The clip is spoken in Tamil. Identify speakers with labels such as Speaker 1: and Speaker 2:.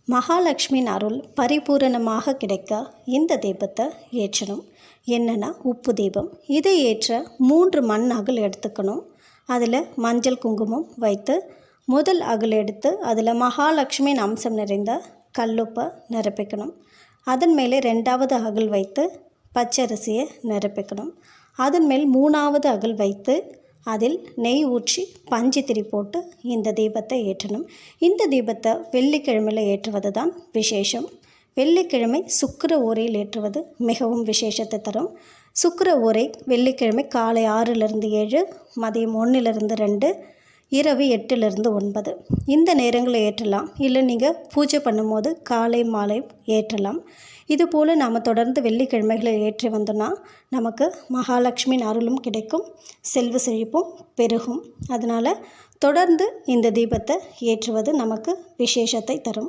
Speaker 1: மகாலட்சுமியின் அருள் பரிபூரணமாக கிடைக்க இந்த தீபத்தை ஏற்றணும். என்னென்னா உப்பு தீபம். இதை ஏற்ற 3 மண் அகல் எடுத்துக்கணும். அதில் மஞ்சள் குங்குமம் வைத்து முதல் அகல் எடுத்து அதில் மகாலட்சுமியின் அம்சம் நிறைந்த கல்லுப்பை நிரப்பிக்கணும். அதன் மேலே 2வது அகல் வைத்து பச்சரிசியை நிரப்பிக்கணும். அதன் மேல் 3வது அகல் வைத்து அதில் நெய் ஊற்றி பஞ்சு திரி போட்டு இந்த தீபத்தை ஏற்றணும். இந்த தீபத்தை வெள்ளிக்கிழமையில் ஏற்றுவது தான் விசேஷம். வெள்ளிக்கிழமை சுக்கிர ஓரையில் ஏற்றுவது மிகவும் விசேஷத்தை தரும். சுக்கிர ஓரை வெள்ளிக்கிழமை காலை 6லிருந்து 7, மதியம் 1லிருந்து 2, இரவு 8லிருந்து 9 இந்த நேரங்களில் ஏற்றலாம். இல்லை நீங்கள் பூஜை பண்ணும்போது காலை மாலை ஏற்றலாம். இதுபோல் நாம் தொடர்ந்து வெள்ளிக்கிழமைகளில் ஏற்றி வந்தோன்னா நமக்கு மகாலட்சுமியின் அருளும் கிடைக்கும், செல்வ செழிப்பும் பெருகும். அதனால் தொடர்ந்து இந்த தீபத்தை ஏற்றுவது நமக்கு விசேஷத்தை தரும்.